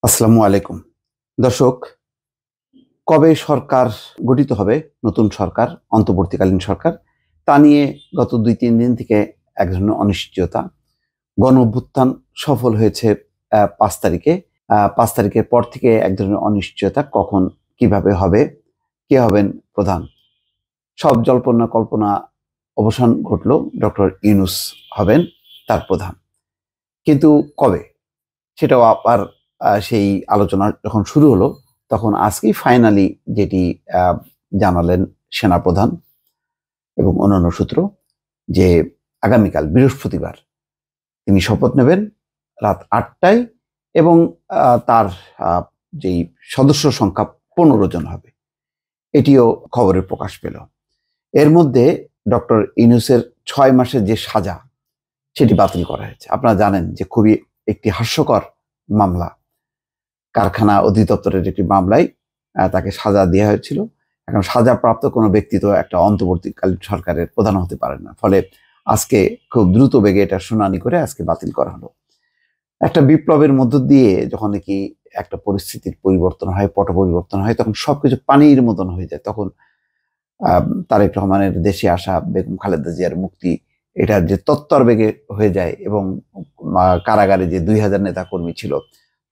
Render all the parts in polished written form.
আসসালামু আলাইকুম দর্শক। কবে সরকার গঠিত হবে, নতুন সরকার, অন্তর্বর্তীকালীন সরকার, তা নিয়ে গত ২-৩ দিন থেকে এক ধরনের অনিশ্চয়তা। গণ অভ্যুত্থান সফল হয়েছে ৫ তারিখে। ৫ তারিখের পর থেকে এক ধরনের অনিশ্চয়তা, কখন কিভাবে হবে, কে হবেন প্রধান। সব জল্পনা কল্পনা অবসান ঘটল, ডক্টর ইউনূস হবেন তার প্রধান। কিন্তু কবে, সেটাও আবার সেই আলোচনা যখন শুরু হলো, তখন আজকেই ফাইনালি যেটি জানালেন সেনাপ্রধান এবং অন্যান্য সূত্র, যে আগামীকাল বৃহস্পতিবার তিনি শপথ নেবেন রাত ৮টায় এবং তার যেই সদস্য সংখ্যা ১৫ জন হবে, এটিও খবরে প্রকাশ পেল। এর মধ্যে ডক্টর ইউনূসের ৬ মাসের যে সাজা, সেটি বাতিল করা হয়েছে। আপনারা জানেন যে খুবই একটি হাস্যকর মামলা, কারখানা অধিদপ্তরের একটি মামলায় তাকে সাজা দেওয়া হয়েছিল। এখন সাজাপ্রাপ্ত কোনো ব্যক্তি তো একটা অন্তর্বর্তীকালীন সরকারের প্রধান হতে পারেন না, ফলে আজকে খুব দ্রুত বেগে এটা শুনানি করে আজকে বাতিল করা হলো। একটা বিপ্লবের মধ্য দিয়ে যখন নাকি একটা পরিস্থিতির পরিবর্তন হয়, পট পরিবর্তন হয়, তখন সবকিছু পানির মতন হয়ে যায়। তখন তারেক রহমানের দেশে আসা, বেগম খালেদা জিয়ার মুক্তি, এটা যে তত্ত্বর বেগে হয়ে যায় এবং কারাগারে যে ২০০০ নেতাকর্মী ছিল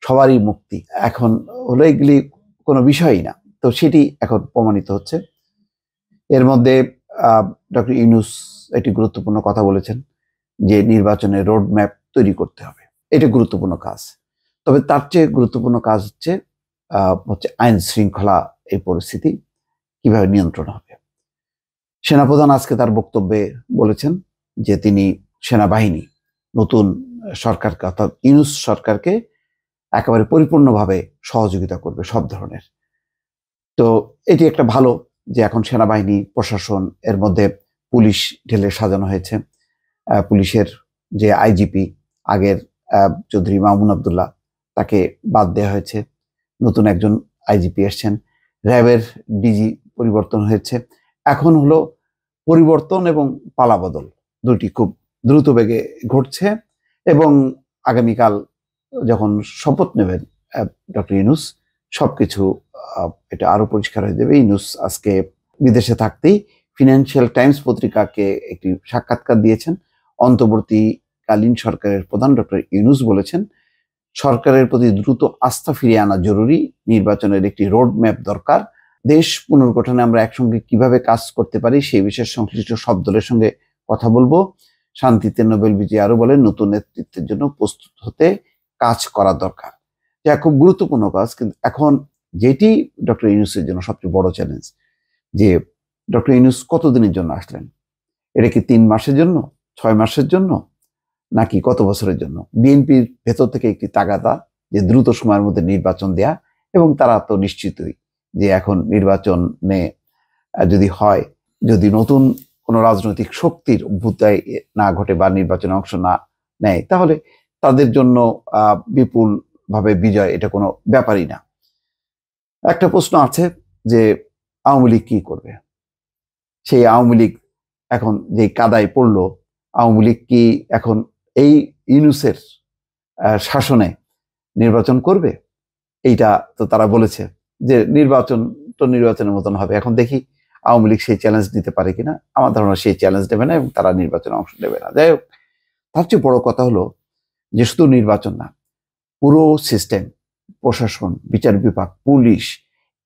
সবারই মুক্তি, এখন হলো এগুলি কোনো বিষয়ই না। তো সেটি এখন প্রমাণিত হচ্ছে। এর মধ্যে ডক্টর ইউনূস একটি গুরুত্বপূর্ণ কথা বলেছেন, যে নির্বাচনের রোড ম্যাপ তৈরি করতে হবে। এটা গুরুত্বপূর্ণ কাজ। তবে তার চেয়ে গুরুত্বপূর্ণ কাজ হচ্ছে আইন শৃঙ্খলা, এই পরিস্থিতি কিভাবে নিয়ন্ত্রণ হবে। সেনাপ্রধান আজকে তার বক্তব্যে বলেছেন যে তিনি সেনাবাহিনী, নতুন সরকারকে অর্থাৎ ইউনূস সরকারকে একেবারে পরিপূর্ণভাবে সহযোগিতা করবে সব ধরনের। তো এটি একটা ভালো, যে এখন সেনাবাহিনী, প্রশাসন, এর মধ্যে পুলিশ ঢেলে সাজানো হয়েছে। পুলিশের যে আইজিপি আগের চৌধুরী মামুন আবদুল্লাহ, তাকে বাদ দেওয়া হয়েছে, নতুন একজন আইজিপি এসছেন। র্যাবের ডিজি পরিবর্তন হয়েছে। এখন হলো পরিবর্তন এবং পালাবদল দুটি খুব দ্রুত বেগে ঘটছে। এবং আগামীকাল যখন শপথ নেবেন ডক্টর ইউনূস, সবকিছু এটা আরো পরিষ্কার হয়ে যাবে। ইউনূস আজকে বিদেশে থাকতেই ফিনান্সিয়াল টাইমস পত্রিকাকে একটি সাক্ষাৎকার দিয়েছেন। অন্তর্বর্তীকালীন সরকারের প্রধান ডক্টর ইউনূস বলেছেন, সরকারের প্রতি দ্রুত আস্থা ফিরিয়ে আনা জরুরি, নির্বাচনের একটি রোড ম্যাপ দরকার, দেশ পুনর্গঠনে আমরা একসঙ্গে কিভাবে কাজ করতে পারি সেই বিষয়ে সংশ্লিষ্ট সব দলের সঙ্গে কথা বলবো। শান্তিতে নোবেল বিজয়ী আরো বলেন, নতুন নেতৃত্বের জন্য প্রস্তুত হতে কাজ করা দরকার। যা খুব গুরুত্বপূর্ণ কাজ। কিন্তু এখন যেটি ডক্টর ইউনূসের জন্য সবচেয়ে বড় চ্যালেঞ্জ, যে ডক্টর ইউনূস কতদিনের জন্য আসলেন? এটা কি ৩ মাসের জন্য, ৬ মাসের জন্য, নাকি কত বছরের জন্য? বিএনপির ভেতর থেকে একটি তাগাদা যে দ্রুত সময়ের মধ্যে নির্বাচন দেয়া, এবং তারা তো নিশ্চিতই যে এখন নির্বাচনে যদি হয়, যদি নতুন কোনো রাজনৈতিক শক্তির অভ্যুদয় না ঘটে বা নির্বাচনে অংশ না নেয়, তাহলে তাদের জন্য বিপুল ভাবে বিজয় এটা কোনো ব্যাপারই না। একটা প্রশ্ন আছে যে আওয়ামী লীগ কি করবে? সেই আওয়ামী লীগ এখন যে কাদায় পড়লো, আওয়ামী লীগ কি এখন এই ইউনূসের শাসনে নির্বাচন করবে? এইটা তো তারা বলেছে যে নির্বাচন তো নির্বাচনের মতন হবে। এখন দেখি আওয়ামী লীগ সেই চ্যালেঞ্জ দিতে পারে কিনা। আমার ধারণা সেই চ্যালেঞ্জ নেবে না এবং তারা নির্বাচনে অংশ নেবে না। যাই হোক, তার চেয়ে বড় কথা হলো যে শুধু নির্বাচন না, পুরো সিস্টেম, প্রশাসন, বিচার বিভাগ, পুলিশ,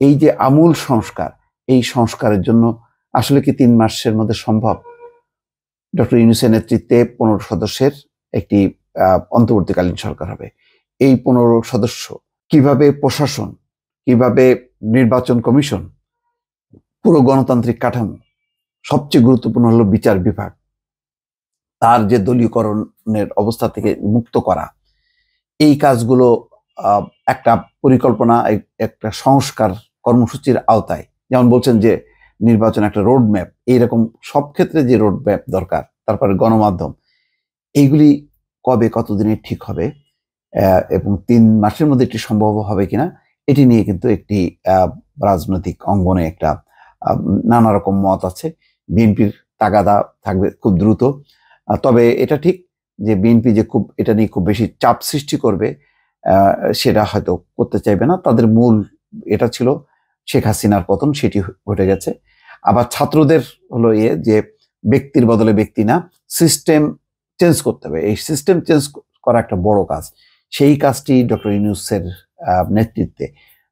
এই যে আমূল সংস্কার, এই সংস্কারের জন্য আসলে কি ৩ মাসের মধ্যে সম্ভব? ডক্টর ইউনূসের নেতৃত্বে ১৫ সদস্যের একটি অন্তর্বর্তীকালীন সরকার হবে। এই ১৫ সদস্য কিভাবে প্রশাসন, কিভাবে নির্বাচন কমিশন, পুরো গণতান্ত্রিক কাঠামো, সবচেয়ে গুরুত্বপূর্ণ হলো বিচার বিভাগ, তার যে দলীয়করণের অবস্থা থেকে মুক্ত করা, এই কাজগুলো একটা পরিকল্পনা, একটা সংস্কার কর্মসূচির আওতায়, যেমন বলছেন যে নির্বাচন একটা রোড ম্যাপ, এইরকম সব ক্ষেত্রে যে রোড ম্যাপ দরকার, তারপরে গণমাধ্যম, এইগুলি কবে কতদিনে ঠিক হবে এবং ৩ মাসের মধ্যে এটি সম্ভব হবে কিনা, এটি নিয়ে কিন্তু একটি রাজনৈতিক অঙ্গনে একটা নানা রকম মত আছে। বিএনপির তাগাদা থাকবে খুব দ্রুত। তবে এটা ঠিক যে বিএনপি যে খুব এটা নিয়ে খুব বেশি চাপ সৃষ্টি করবে সেটা হয়তো করতে চাইবে না। তাদের মূল এটা ছিল শেখ হাসিনার পতন, সেটি ঘটে গেছে। আবার ছাত্রদের হলো যে ব্যক্তির বদলে ব্যক্তি না, সিস্টেম চেঞ্জ করতে হবে। এই সিস্টেম চেঞ্জ করা একটা বড় কাজ। সেই কাজটি ডক্টর ইউনূসের নেতৃত্বে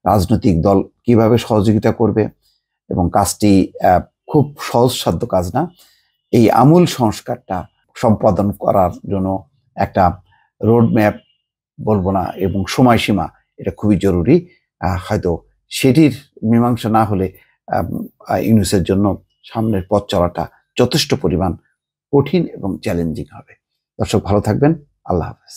রাজনৈতিক দল কিভাবে সহযোগিতা করবে, এবং কাজটি খুব সহজসাধ্য কাজ না। এই আমূল সংস্কারটা সম্পাদন করার জন্য একটা রোড ম্যাপ বলবো না, এবং সময়সীমা, এটা খুবই জরুরি। হয়তো সেটির মীমাংসা না হলে ইউনূসের জন্য সামনের পথ চলাটা যথেষ্ট পরিমাণ কঠিন এবং চ্যালেঞ্জিং হবে। দর্শক, ভালো থাকবেন। আল্লাহ হাফেজ।